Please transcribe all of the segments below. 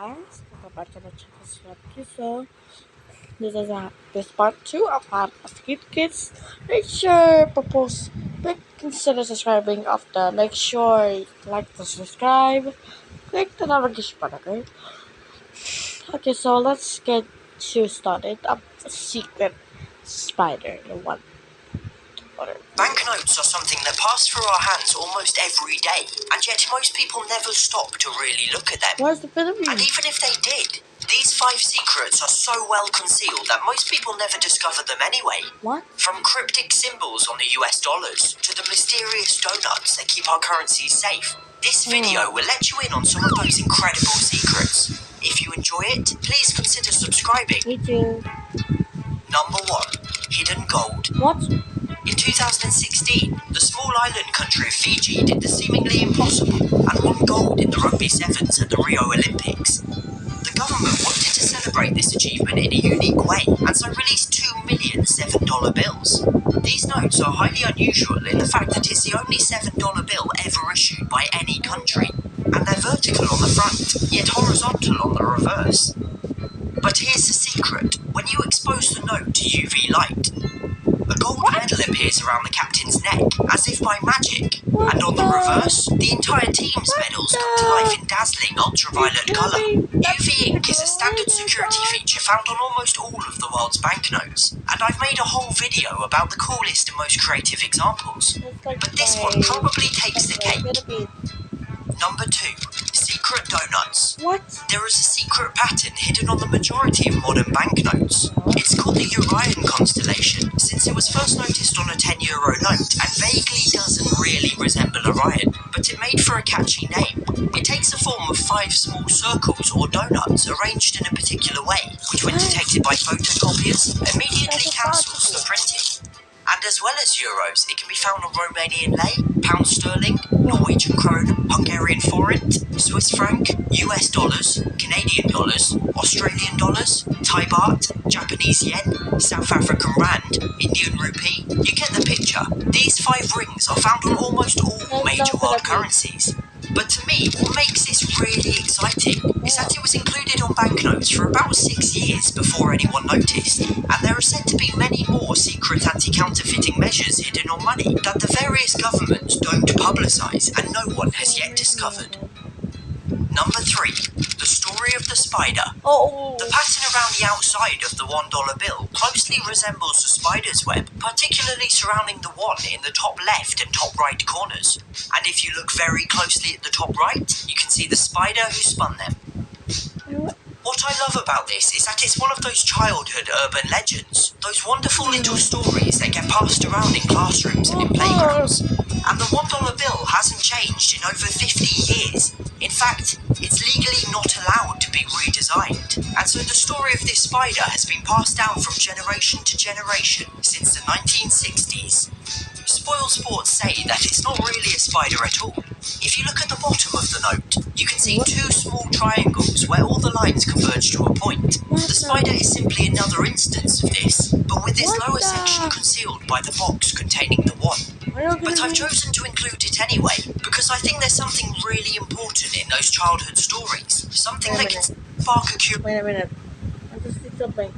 Guys, welcome back to the channel. So this part 2 of Hot Skid Kids. Make sure propose consider subscribing after. Make sure you like to subscribe. Click the notification button, okay? Okay, so let's get you started. A secret spider, the one. Banknotes are something that pass through our hands almost every day, and yet most people never stop to really look at them. Where's the Philippines? And even if they did, these 5 secrets are so well concealed that most people never discover them anyway. What? From cryptic symbols on the US dollars to the mysterious donuts that keep our currencies safe, this video will let you in on some of those incredible secrets. If you enjoy it, please consider subscribing. Me too. Number 1. Hidden gold. What? In 2016, the small island country of Fiji did the seemingly impossible and won gold in the Rugby Sevens at the Rio Olympics. The government wanted to celebrate this achievement in a unique way, and so released 2 million $7 bills. These notes are highly unusual in the fact that it's the only $7 bill ever issued by any country, and they're vertical on the front, yet horizontal on the reverse. But here's the secret: when you expose the note to UV light, a gold medal appears around the captain's neck, as if by magic, and on the reverse, the entire team's medals come to life in dazzling ultraviolet colour. UV ink is a standard security feature found on almost all of the world's banknotes, and I've made a whole video about the coolest and most creative examples. But this one probably takes the cake. Number 2. Secret donuts. What? There is a secret pattern hidden on the majority of modern banknotes. It's called the Orion constellation, since it was first noticed on a €10 note and vaguely doesn't really resemble Orion, but it made for a catchy name. It takes the form of 5 small circles or donuts arranged in a particular way, which when detected by photocopiers, immediately cancels the printing. And as well as euros, it can be found on Romanian lei, pound sterling, Norwegian krone, Hungarian forint, Swiss franc, US dollars, Canadian dollars, Australian dollars, Thai baht, Japanese yen, South African rand, Indian rupee. You get the picture. These 5 rings are found on almost all major world currencies. But to me, what makes this really exciting is that it was included on banknotes for about 6 years before anyone noticed, and there are said to be many more secret anti-counterfeiting measures hidden on money that the various governments don't publicise and no one has yet discovered. Number 3. The story of the spider. Oh. The pattern around the outside of the $1 bill closely resembles a spider's web, particularly surrounding the 1 in the top left and top right corners. And if you look very closely at the top right, you can see the spider who spun them. What I love about this is that it's one of those childhood urban legends, those wonderful little stories that get passed around in classrooms and in playgrounds. And the $1 bill hasn't changed in over 50 years. In fact, it's legally not allowed to be redesigned. And so the story of this spider has been passed down from generation to generation since the 1960s. SpoilSport say that it's not really a spider at all. If you look at the bottom of the note, you can see 2 small triangles where all the lines converge to a point. The spider is simply another instance of this, but with its lower section concealed by the box containing the 1. But I've chosen to include it anyway, because I think there's something really important in those childhood stories. Something that can spark a curiosity. Wait a minute. I just did something.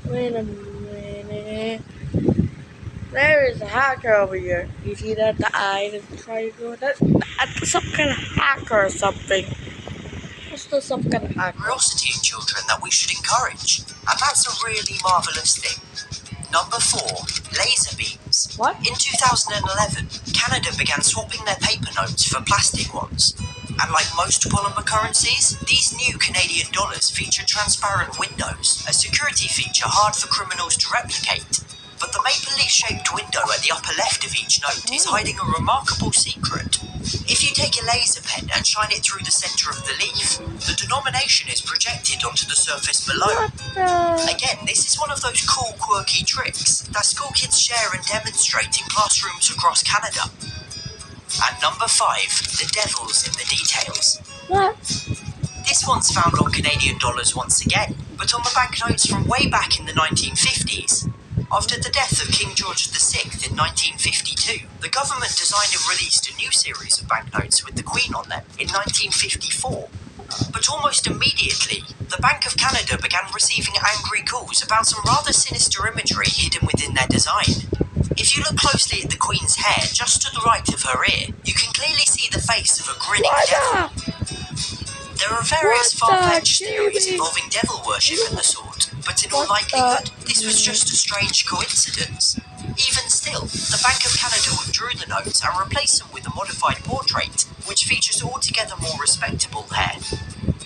Wait a minute. There is a hacker over here. You see that? The eye, the triangle. That's some kind of hacker or something. What's the some kind of hacker? Curiosity in children that we should encourage, and that's a really marvellous thing. Number 4. Laser beams. What? In 2011, Canada began swapping their paper notes for plastic ones. And like most polymer currencies, these new Canadian dollars feature transparent windows, a security feature hard for criminals to replicate. But the maple leaf-shaped window at the upper left of each note is hiding a remarkable secret. If you take a laser pen and shine it through the centre of the leaf, the denomination is projected onto the surface below. Again, this is one of those cool, quirky tricks that school kids share and demonstrate in classrooms across Canada. And number 5, the devil's in the details. What? This one's found on Canadian dollars once again, but on the banknotes from way back in the 1950s. After the death of King George VI in 1952, the government designed and released a new series of banknotes with the Queen on them in 1954. But almost immediately, the Bank of Canada began receiving angry calls about some rather sinister imagery hidden within their design. If you look closely at the Queen's hair just to the right of her ear, you can clearly see the face of a grinning devil. There are various far-fetched theories involving devil worship and the sort, but in all likelihood, this was just a strange coincidence. Even still, the Bank of Canada withdrew the notes and replaced them with a modified portrait, which features altogether more respectable hair.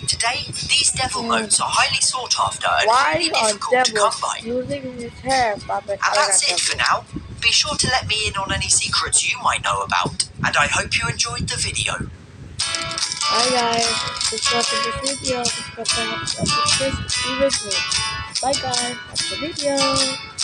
Today, these devil notes are highly sought after and really difficult to come by. Using his hair, And that's it for now. Be sure to let me in on any secrets you might know about, and I hope you enjoyed the video. Bye guys, subscribe to this video, subscribe to this video. Bye guys, watch the video.